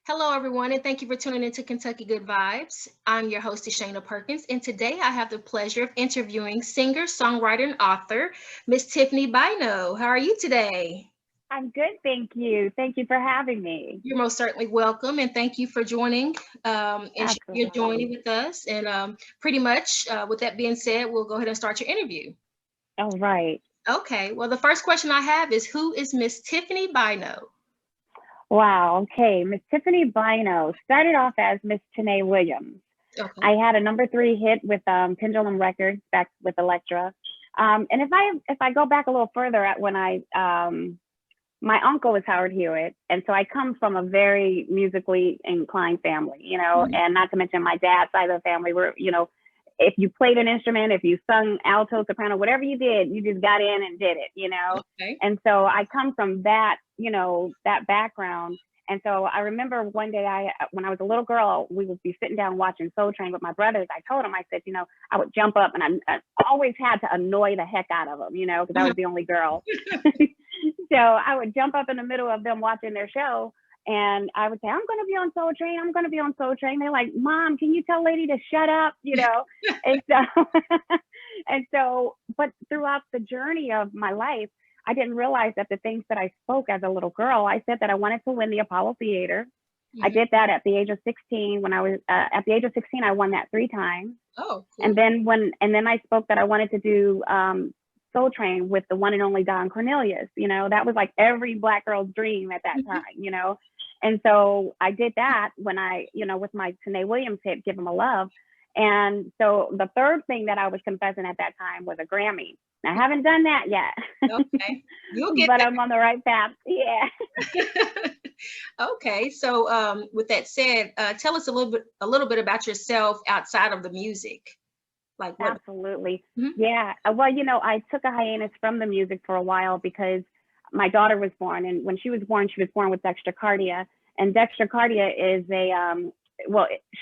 Hello, everyone, and thank you for tuning into Kentucky Good Vibes. I'm your host, Dishayna Perkins, and today I have the pleasure of interviewing singer, songwriter, and author, Miss Tiffany Bynoe. How are you today? I'm good, thank you. Thank you for having me. You're most certainly welcome, and thank you for joining and you're joining Absolutely. with us. And pretty much, with that being said, we'll go ahead and start your interview. All right. Okay. Well, the first question I have is, who is Miss Tiffany Bynoe? Wow. Okay. Miss Tiffany Bynoe started off as Miss Tanae Williams. Okay. I had a #3 hit with Pendulum Records back with Elektra. And if I go back a little further at when my uncle was Howard Hewett, and so I come from a very musically inclined family, Mhm. and not to mention my dad's side of the family were, if you played an instrument, if you sung alto, soprano, whatever you did, you just got in and did it. Okay. And so I come from that, that background. And so I remember one day when I was a little girl, we would be sitting down watching Soul Train with my brothers. I told them, I said, I would jump up and I always had to annoy the heck out of them, because I was the only girl. So I would jump up in the middle of them watching their show and I would say, I'm going to be on Soul Train. I'm going to be on Soul Train. They're like, Mom, can you tell lady to shut up? And so, but throughout the journey of my life, I didn't realize that the things that I spoke as a little girl, I said that I wanted to win the Apollo Theater. I Mhm. did that at the age of 16. When I was at the age of 16, I won that 3 times. Oh, And cool. then I spoke that I wanted to do Soul Train with the one and only Don Cornelius. That was like every Black girl's dream at that Mhm. time. And so I did that when with my Tanae Williams hit, Give 'Em a Love. And so the third thing that I was confessing at that time was a Grammy. I haven't done that yet, Okay. You'll get but I'm on the right path. Yeah. Okay, so with that said, tell us a little bit about yourself outside of the music. Like what? Absolutely. Mhm. Yeah. Well, I took a hiatus from the music for a while because my daughter was born. And when she was born with dextrocardia. And dextrocardia is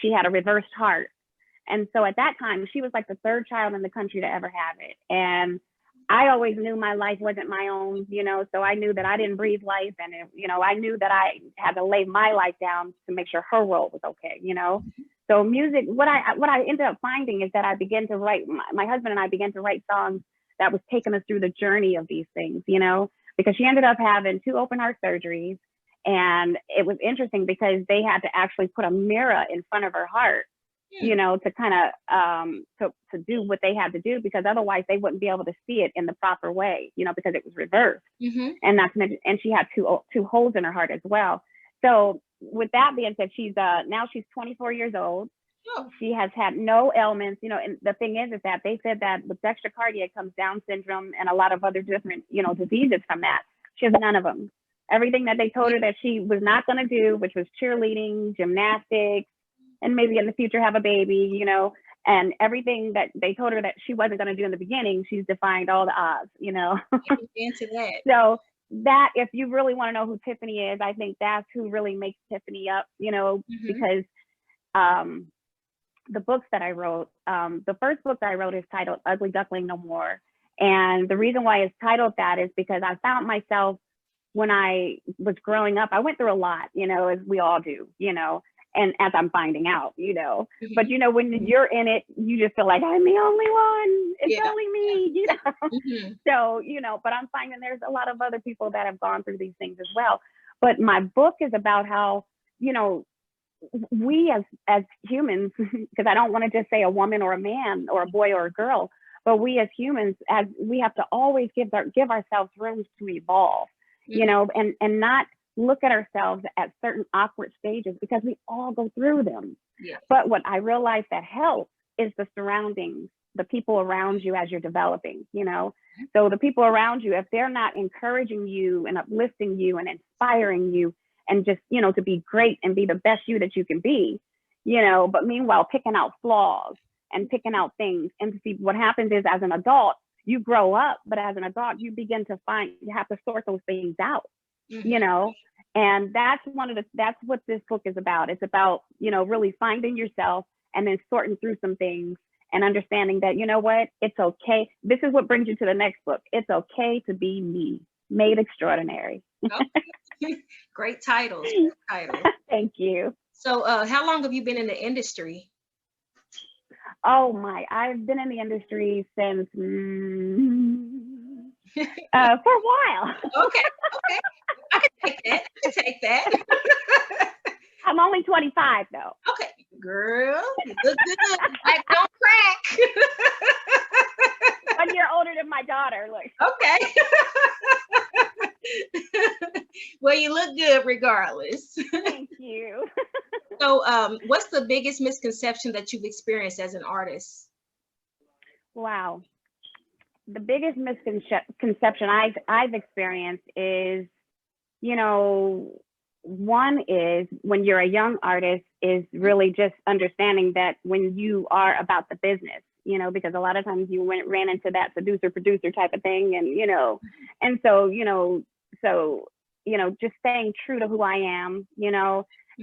she had a reversed heart. And so at that time, she was like the third child in the country to ever have it. And I always knew my life wasn't my own, so I knew that I didn't breathe life. And, I knew that I had to lay my life down to make sure her world was okay. So music, what I ended up finding is that I began to write, my husband and I began to write songs that was taking us through the journey of these things, because she ended up having 2 open heart surgeries. And it was interesting because they had to actually put a mirror in front of her heart Hmm. to kind of to do what they had to do, because otherwise they wouldn't be able to see it in the proper way, because it was reversed. Mm-hmm. And not to mention, and she had two holes in her heart as well. So with that being said, she's now she's 24 years old. Oh. She has had no ailments, and the thing is that they said that with dextrocardia comes Down syndrome and a lot of other different, diseases from that. She has none of them. Everything that they told her that she was not going to do, which was cheerleading, gymnastics, and maybe in the future have a baby, and everything that they told her that she wasn't going to do in the beginning, she's defying all the odds. Into that. So that, if you really want to know who Tiffany is, I think that's who really makes Tiffany up, Mm-hmm. because um, the books that I wrote, the first book that I wrote is titled Ugly Duckling No More. And the reason why it's titled that is because I found myself when I was growing up, I went through a lot, as we all do, and as I'm finding out. But Mm-hmm. when you're in it, you just feel like I'm the only one. It's Yeah. only me. Mm-hmm. So, but I'm finding there's a lot of other people that have gone through these things as well. But my book is about how, you know, we as humans, because I don't want to just say a woman or a man or a boy or a girl, but we as humans, as we have to always give ourselves room to evolve, Mm-hmm. and not look at ourselves at certain awkward stages, because we all go through them. Yeah. But what I realized that helps is the surroundings, the people around you as you're developing. So the people around you, if they're not encouraging you and uplifting you and inspiring you, and just, to be great and be the best you that you can be, but meanwhile picking out flaws and picking out things. And to see what happens is, as an adult, you grow up, but as an adult, you have to sort those things out, you Mm-hmm. know, and that's what this book is about. It's about, really finding yourself and then sorting through some things and understanding that, what, it's okay. This is what brings you to the next book. It's okay to be me, made extraordinary. Okay. Great titles. Great titles. Thank you. So, how long have you been in the industry? Oh my, I've been in the industry since for a while. Okay, okay. I can take that. I can take that. I'm only 25 though. Okay, girl, you look good. Like, don't crack. 1 year older than my daughter. Look. Okay. Well, you look good regardless. Thank you. So, what's the biggest misconception that you've experienced as an artist? Wow. The biggest misconception I've experienced is, you know, one is when you're a young artist is really just understanding that when you are about the business, you know, because a lot of times you ran into that seducer producer type of thing, and and so just staying true to who I am,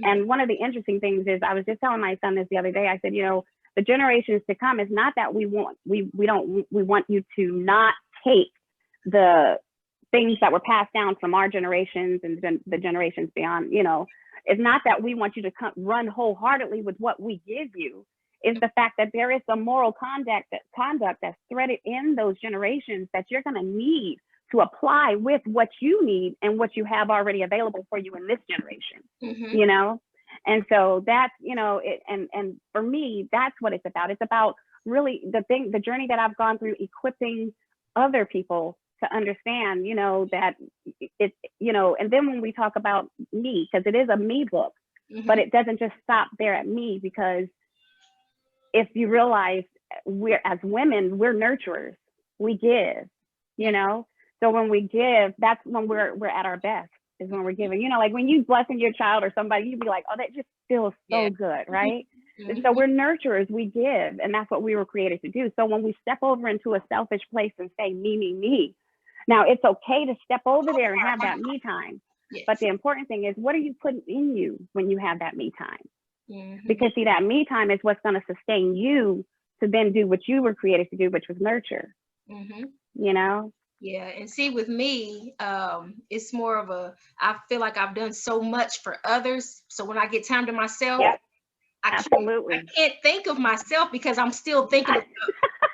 And one of the interesting things is I was just telling my son this the other day. I said, the generations to come is not that we want you to not take the things that were passed down from our generations and the generations beyond, it's not that we want you to run wholeheartedly with what we give you. Is the fact that there is some moral conduct that's threaded in those generations that you're going to need to apply with what you need and what you have already available for you in this generation, And so that's, and for me, that's what it's about. It's about really the journey that I've gone through, equipping other people to understand, that it's, and then when we talk about me, because it is a me book, but it doesn't just stop there at me, because if you realize as women, we're nurturers, we give, So when we give, that's when we're at our best, is when we're giving. Like when you blessing your child or somebody, you'd be like, oh, that just feels so good, right? And so we're nurturers, we give, and that's what we were created to do. So when we step over into a selfish place and say me, me, me, now it's okay to step over there and have that me time. Yes. But the important thing is, what are you putting in you when you have that me time? Because see, that me time is what's going to sustain you to then do what you were created to do, which was nurture, Yeah, and see, with me, it's more of I feel like I've done so much for others. So when I get time to myself, I can't think of myself, because I'm still thinking of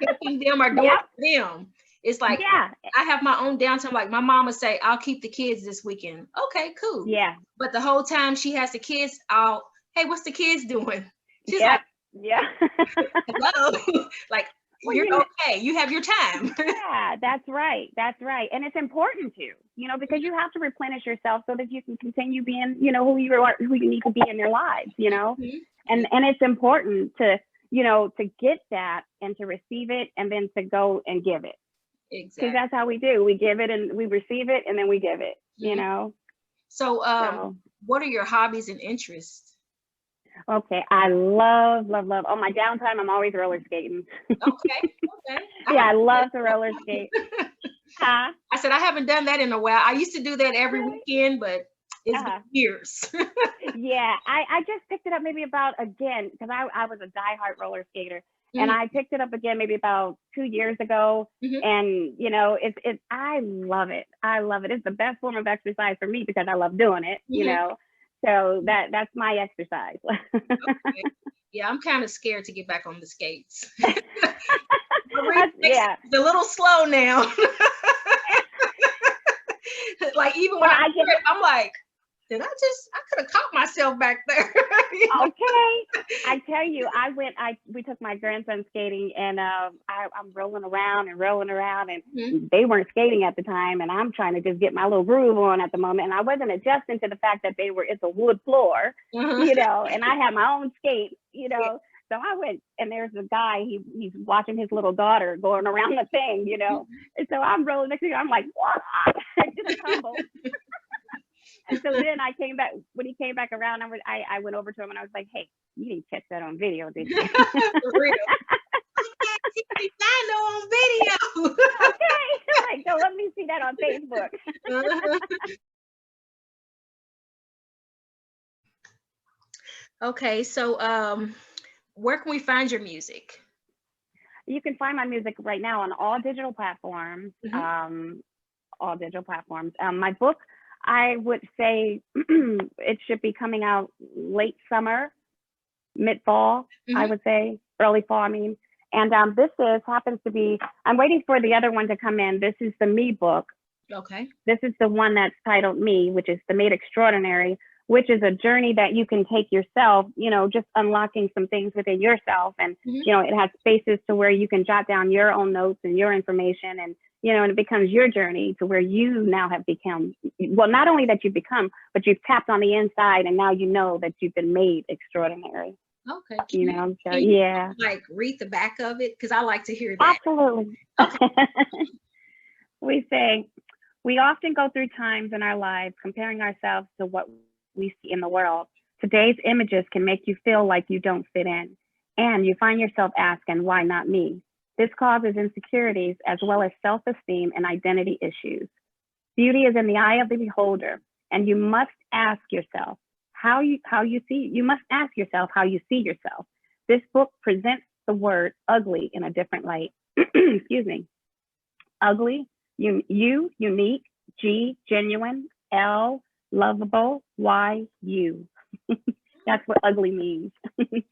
helping them or doing them. It's like, I have my own downtime. Like my mama say, I'll keep the kids this weekend. Okay, cool. Yeah. But the whole time she has the kids, hey, what's the kids doing? She's like, hello. Like, you're okay. You have your time. Yeah, that's right. That's right. And it's important to, because you have to replenish yourself so that you can continue being, who you need to be in their lives, And it's important to, to get that and to receive it and then to go and give it. Exactly. Because that's how we do. We give it and we receive it and then we give it, So, what are your hobbies and interests? Okay, I love. On my downtime, I'm always roller skating. Okay. Yeah, I love to roller skate. I said I haven't done that in a while. I used to do that every weekend, but it's been years. Yeah, I just picked it up maybe because I was a diehard roller skater. And I picked it up again maybe about 2 years ago. And, I love it. I love it. It's the best form of exercise for me because I love doing it, So that's my exercise. Okay. Yeah, I'm kind of scared to get back on the skates. Yeah. It's a little slow now. Like even when I'm like, I could have caught myself back there. Okay. I tell you, we took my grandson skating, and I'm rolling around, and they weren't skating at the time, and I'm trying to just get my little groove on at the moment. And I wasn't adjusting to the fact that it's a wood floor, and I had my own skate, So I went, and there's a guy, he's watching his little daughter going around the thing, And so I'm rolling next to him, I'm like, what? I just tumbled. And so then when he came back around, I went over to him and I was like, hey, you didn't catch that on video, did you? For real. Tiffany Bynoe on video. Okay. Like, no, let me see that on Facebook. Okay, so where can we find your music? You can find my music right now on all digital platforms. All digital platforms. My book, I would say it should be coming out late summer, mid fall, I would say, early fall, I mean. And this happens to be, I'm waiting for the other one to come in. This is the Me book. Okay. This is the one that's titled Me, which is the Made Extraordinary, which is a journey that you can take yourself, you know, just unlocking some things within yourself. And, you know, it has spaces to where you can jot down your own notes and your information, and, you know, and it becomes your journey to where you now have become, well, not only that you've become, but you've tapped on the inside, and now you know that you've been made extraordinary. Okay. You know, so yeah. Like read the back of it, because I like to hear that. Absolutely. We say, we often go through times in our lives comparing ourselves to what we see in the world. Today's images can make you feel like you don't fit in, and you find yourself asking, why not me? This causes insecurities as well as self-esteem and identity issues. Beauty is in the eye of the beholder, and you must ask yourself how you see yourself. This book presents the word ugly in a different light. Excuse me. Ugly, U, unique, G, genuine, L, lovable, Y, you. That's what ugly means. Okay.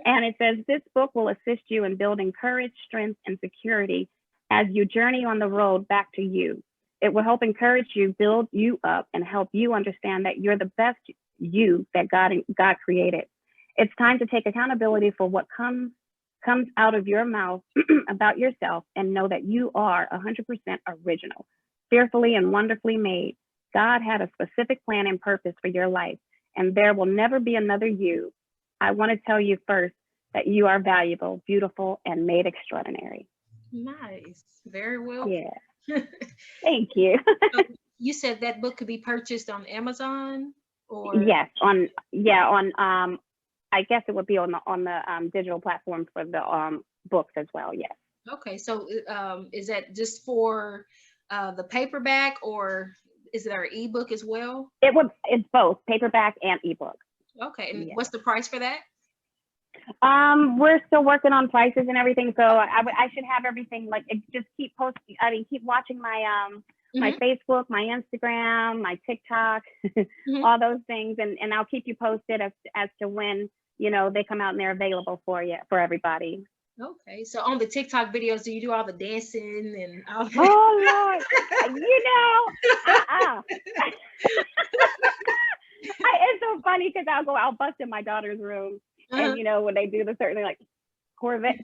And it says, this book will assist you in building courage, strength, and security as you journey on the road back to you. It will help encourage you, build you up, and help you understand that you're the best you that God created. It's time to take accountability for what comes out of your mouth about yourself, and know that you are 100% original, fearfully and wonderfully made. God had a specific plan and purpose for your life, and there will never be another you. I want to tell you first that you are valuable, beautiful, and made extraordinary. Nice. Very well. Yeah. Thank you. So you said that book could be purchased on Amazon, or? Yes, I guess it would be on the digital platform for the books as well. Yes. Okay. So is that just for the paperback, or is there an ebook as well? It's both paperback and ebook. Okay. And what's the price for that? We're still working on prices and everything, so I should have everything, like, just keep posting. I mean, keep watching my my Facebook, my Instagram, my TikTok, all those things, and I'll keep you posted as to when, you know, they come out and they're available for everybody. Okay, so on the TikTok videos, do you do all the dancing and all that? Oh Lord, you know, it's so funny because I'll bust in my daughter's room, and you know, when they do the certain thing, like Corvette,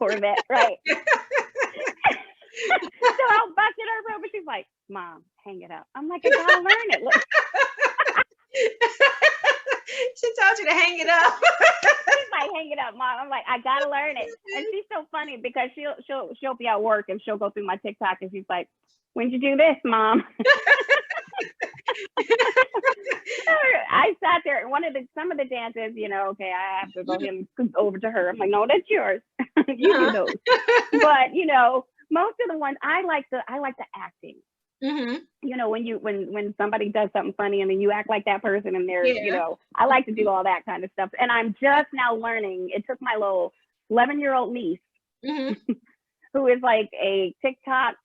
right? So I'll bust in her room, and she's like, "Mom, hang it up." I'm like, "I gotta learn it." Look. She told you to hang it up. She's like, "Hang it up, Mom." I'm like, "I gotta learn it." And she's so funny because she'll be at work and she'll go through my TikTok and she's like, "When'd you do this, Mom?" I sat there, and some of the dances, you know, okay, I have to go and scoot over to her. I'm like, "No, that's yours. You do those." But you know, most of the ones I like the acting. You know, when somebody does something funny and then you act like that person, and they're, you know, I like to do all that kind of stuff. And I'm just now learning. It took my little 11-year-old niece, who is like a TikTok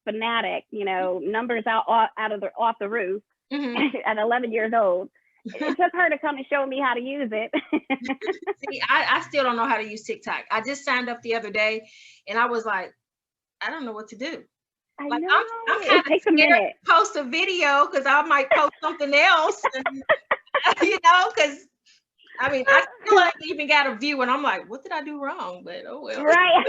fanatic, you know, numbers off the roof at 11 years old. It took her to come and show me how to use it. See, I still don't know how to use TikTok. I just signed up the other day, and I was like, I don't know what to do. I like know. I'm kind of scared to post a video because I might post something else, and, you know, because I mean, I still haven't even got a view, and I'm like, what did I do wrong? But oh well. Right.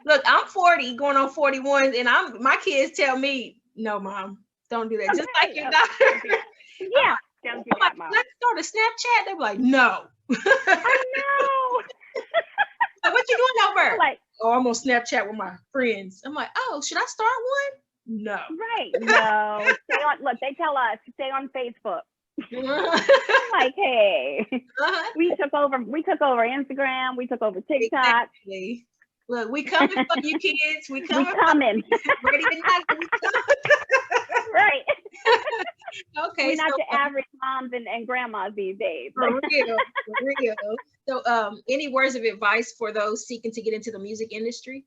look, I'm 40, going on 41, and my kids tell me, no, Mom, don't do that. Just like your daughter. Yeah. Don't do that, Mom. Let's start a Snapchat. They're like, no. I know. Like, what you doing over? Like, oh, I'm on Snapchat with my friends. I'm like, oh, should I start one? No. Right. No. Look, they tell us stay on Facebook. I'm like, hey, we took over Instagram, we took over TikTok. Exactly. Look, we coming for you kids. We coming. Ready or not, we coming. Right. Okay. We're not the average moms and grandmas these days. For real. So any words of advice for those seeking to get into the music industry?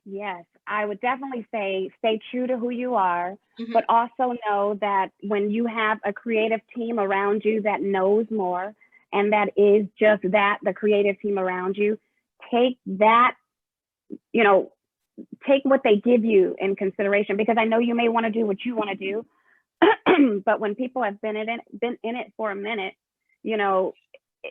Yes, I would definitely say stay true to who you are, Hmm. but also know that when you have a creative team around you that knows more, and that is just that, the creative team around you, take that, you know, take what they give you in consideration, because I know you may want to do what you want to do, but when people have been in it for a minute, you know,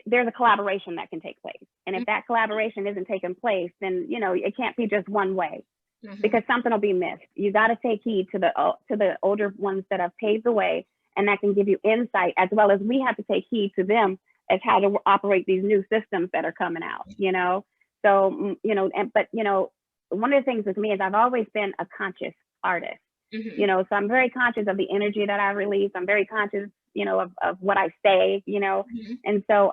there's a collaboration that can take place. And if that collaboration isn't taking place, then it can't be just one way, Hmm. because something will be missed. You got to take heed to the older ones that have paved the way, and that can give you insight, as well as we have to take heed to them as how to operate these new systems that are coming out. So but one of the things with me is I've always been a conscious artist. Hmm. So I'm very conscious of the energy that I release. I'm very conscious, of what I say, Hmm. and so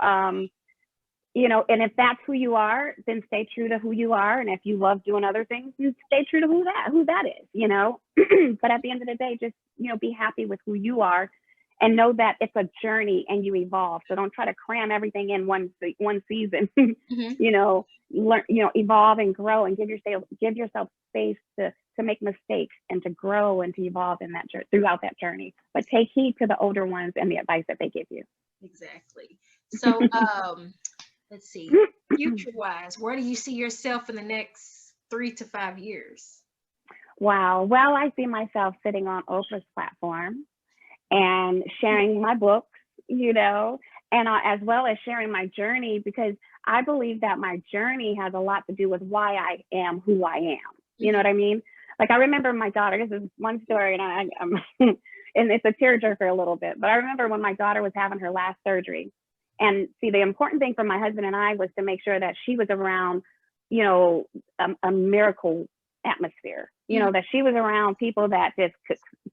and if that's who you are, then stay true to who you are. And if you love doing other things, then stay true to who that is. But at the end of the day, just be happy with who you are, and know that it's a journey and you evolve. So don't try to cram everything in one season. Hmm. Learn, evolve and grow, and give yourself space to make mistakes and to grow and to evolve in that throughout that journey. But take heed to the older ones and the advice that they give you. Exactly. So, let's see, future wise, where do you see yourself in the next 3 to 5 years? Wow. Well, I see myself sitting on Oprah's platform and sharing my books, and as well as sharing my journey, because I believe that my journey has a lot to do with why I am who I am. You know Hmm. what I mean? Like, I remember my daughter, this is one story, and I'm and it's a tearjerker a little bit, but I remember when my daughter was having her last surgery. And see, the important thing for my husband and I was to make sure that she was around, you know, a miracle atmosphere, Hmm. that she was around people that just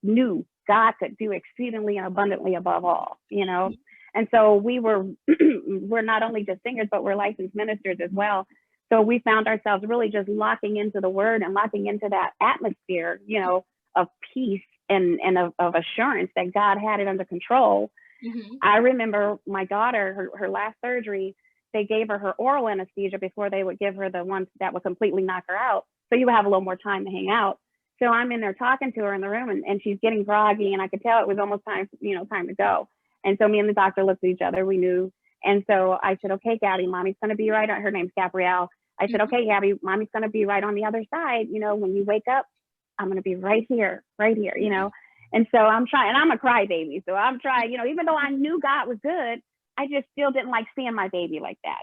knew God could do exceedingly and abundantly above all. And so we're not only just singers, but we're licensed ministers as well. So we found ourselves really just locking into the word and locking into that atmosphere, of peace and of assurance that God had it under control. Hmm. I remember my daughter, her last surgery, they gave her oral anesthesia before they would give her the ones that would completely knock her out. So you would have a little more time to hang out. So I'm in there talking to her in the room, and she's getting groggy, and I could tell it was almost time to go. And so me and the doctor looked at each other. We knew. And so I said, okay, Gabby, mommy's going to be right on. Her name's Gabrielle. I said, Hmm. okay, Gabby, mommy's going to be right on the other side. When you wake up, I'm going to be right here, And so I'm trying, and I'm a crybaby. So I'm trying, even though I knew God was good, I just still didn't like seeing my baby like that.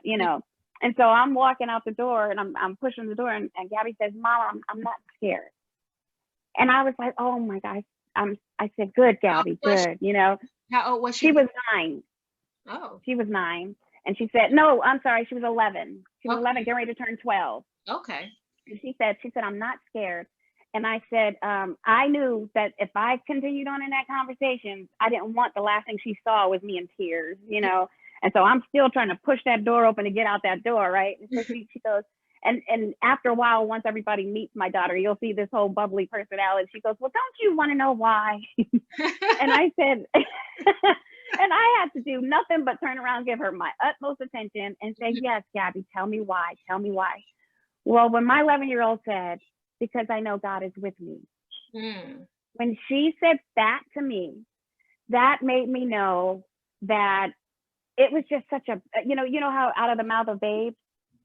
And so I'm walking out the door, and I'm pushing the door, and Gabby says, Mom, I'm not scared. And I was like, oh my gosh. I said, good, How old Gabby, was she? good. How old was she She then? was 9. Oh, She was 9. And she said, no, I'm sorry. She was 11. She was 11, okay. getting ready to turn 12. Okay. And she said, I'm not scared. And I said, I knew that if I continued on in that conversation, I didn't want the last thing she saw was me in tears. And so I'm still trying to push that door open to get out that door, right? And so she goes, and after a while, once everybody meets my daughter, you'll see this whole bubbly personality. She goes, well, don't you want to know why? And I said, and I had to do nothing but turn around, give her my utmost attention, and say, yes, Gabby, tell me why. Tell me why. Well, when my 11-year-old said, because I know God is with me, Mm. when she said that to me, that made me know that it was just such a, how out of the mouth of babes,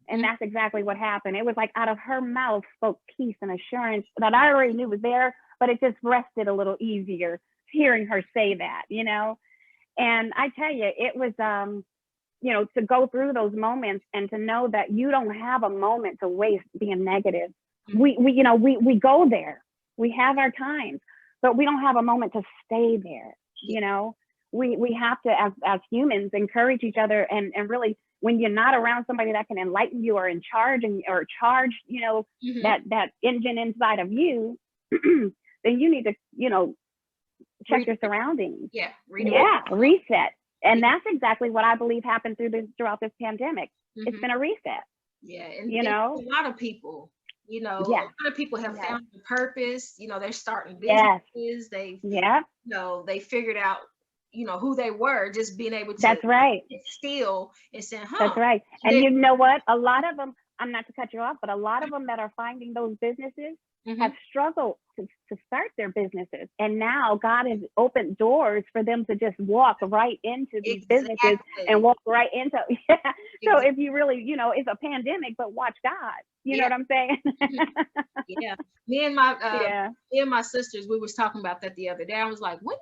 and Mm. that's exactly what happened. It was like out of her mouth spoke peace and assurance that I already knew was there, but it just rested a little easier hearing her say that. And I tell you, it was, to go through those moments and to know that you don't have a moment to waste being negative. Mm. We go there. We have our times, but we don't have a moment to stay there. Yeah. We have to, as humans, encourage each other, and really, when you're not around somebody that can enlighten you or in charge or charge, Hmm. that engine inside of you, then you need to, check Read. your surroundings. Yeah. Redirect. Yeah, reset. Yeah. And that's exactly what I believe happened throughout this pandemic. It's Hmm. been a reset, Yeah. you And know? a lot of people, a Yes, lot of people have yes, found their purpose. They're starting yes, businesses. They've, yeah, they figured out, who they were, just being able to that's right. sit still and saying, That's huh, right. And there. you know what? A lot of them, I'm not to cut you off, but a lot of them that are finding those businesses Mm-hmm. have struggled to start their businesses. And now God has opened doors for them to just walk right into these businesses and walk right into, yeah. So if you really, you know, it's a pandemic, but watch God, you know what I'm saying? Yeah. Me and my, Yeah. me and my sisters, we was talking about that the other day. I was like, when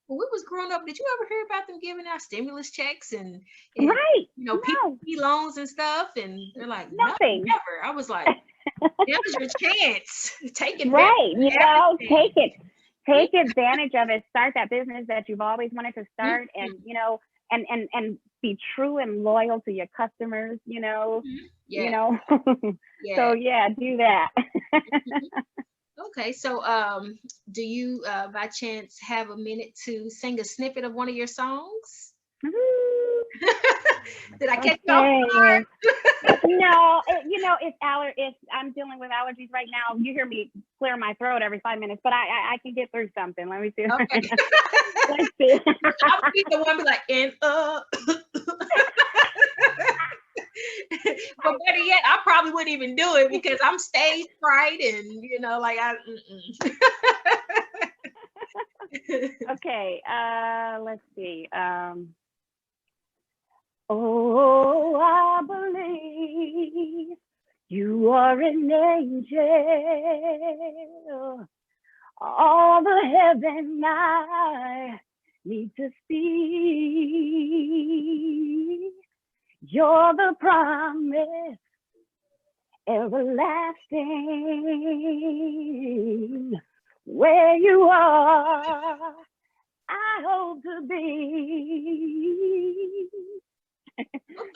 we was growing up, did you ever hear about them giving out stimulus checks and Right. you know, No, PPP loans and stuff? And they're like, no, nothing. never. I was like, now's your chance. Take advantage. Right. You know, everything. take advantage of it. Start that business that you've always wanted to start, and you know, and be true and loyal to your customers. You know, Yeah. you know. Yeah. So yeah, do that. Okay, so do you by chance have a minute to sing a snippet of one of your songs? Did I catch you off guard? No, you know, it's I'm dealing with allergies right now. You hear me clear my throat every 5 minutes, but I can get through something. Let me see. Okay. Let's see. I'll be the one be like, and but better yet, I probably wouldn't even do it because I'm stage fright and you know, like Okay, let's see. Oh, I believe you are an angel. All the heaven I need to see. You're the promise, everlasting. Where you are, I hope to be.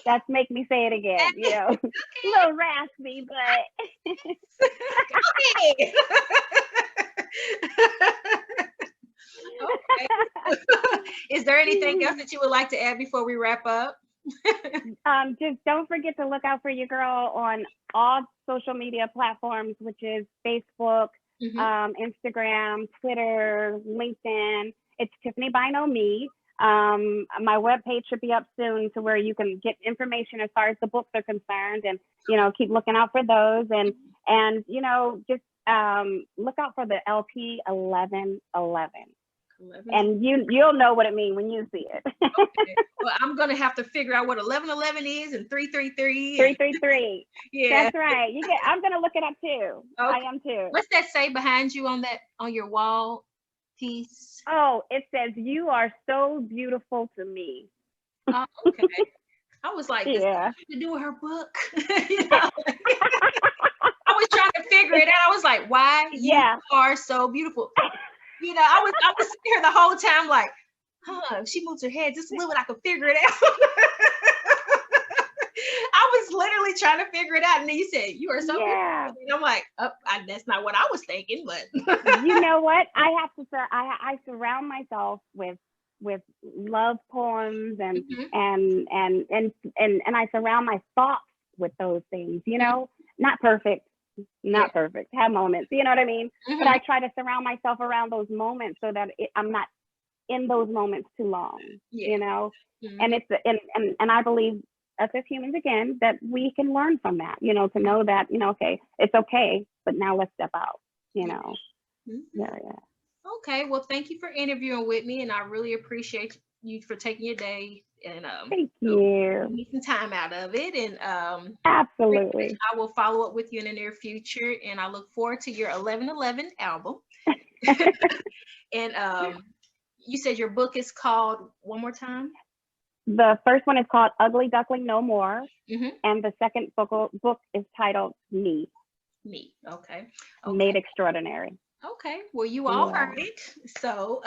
That's make me say it again, you know. A little raspy, but okay. Okay. Is there anything else that you would like to add before we wrap up? Just don't forget to look out for your girl on all social media platforms, which is Facebook, Instagram, Twitter, LinkedIn. It's Tiffany Bynoe Me. My webpage should be up soon to where you can get information as far as the books are concerned, and you know, keep looking out for those, and you know, just look out for the LP 1111. And you'll know what it means when you see it. Okay. Well, I'm gonna have to figure out what 1111 is and 333. 333. Yeah, that's right. I'm gonna look it up too. Okay. I am too. What's that say behind you on your wall piece? Oh, it says, "You are so beautiful to me." Oh, okay. I was like, yeah. To do with her book. You know? I was trying to figure it out. I was like, why you are so beautiful. You know, I was sitting here the whole time like, if she moves her head just a little bit, I could figure it out. I was literally trying to figure it out, and then you said you are so beautiful. And I'm like, that's not what I was thinking, but you know what? I surround myself with love poems and I surround my thoughts with those things, you know, not perfect, have moments, you know what I mean? But I try to surround myself around those moments so that I'm not in those moments too long, you know? And it's, and I believe us as humans, again, that we can learn from that, you know, to know that, you know, okay, it's okay, but now let's step out, you know? Okay, well, thank you for interviewing with me, and I really appreciate you for taking your day and thank you. Need some time out of it, and absolutely, I will follow up with you in the near future, and I look forward to your 1111 album. And you said your book is called one more time. The first one is called Ugly Duckling No More, and the second book is titled Me. Okay. Made Extraordinary. Okay, well, you all heard it. So,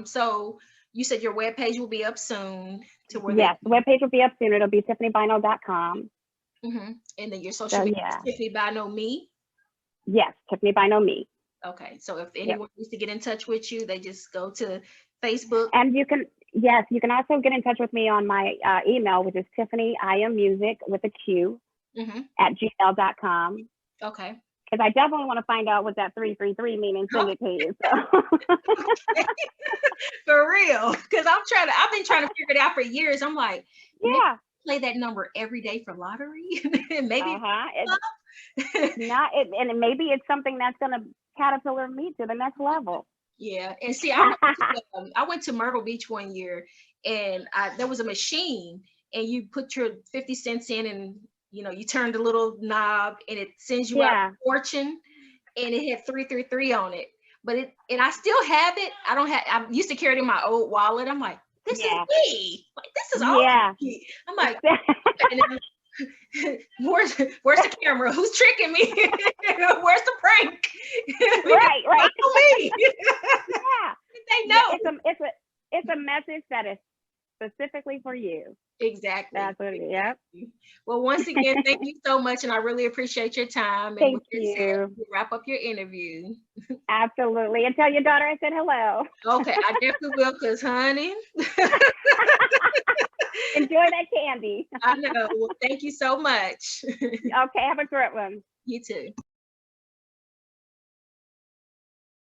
so you said your webpage will be up soon. The webpage will be up soon. It'll be tiffanybynoe.com. And then your social media is Tiffany Bynoe Me. Yes, Tiffany Bynoe Me. Okay, so if anyone needs to get in touch with you, they just go to Facebook. And you can also get in touch with me on my email, which is tiffanyimmusic with a Q at gmail.com. Okay. Because I definitely want to find out what that 333 means and send it to you. So. For real. Because I've been trying to figure it out for years. I'm like, play that number every day for lottery. Maybe. Maybe it's something that's gonna caterpillar me to the next level. Yeah, and see, I went to Myrtle Beach one year, and there was a machine, and you put your 50 cents in, and you turn the little knob, and it sends you out a fortune, and it had 333 on it. But and I still have it. I used to carry it in my old wallet. I'm like, this is me. Like, this is all me. I'm like, where's the camera? Who's tricking me? Where's the prank? Right. Me. Yeah. They know. It's a message that is specifically for you. Exactly. That's what it is. Yep. Well, once again, thank you so much, and I really appreciate your time. And thank you. Wrap up your interview. Absolutely. And tell your daughter I said hello. Okay, I definitely will, because honey. Enjoy that candy. I know. Well, thank you so much. Okay, have a great one. You too.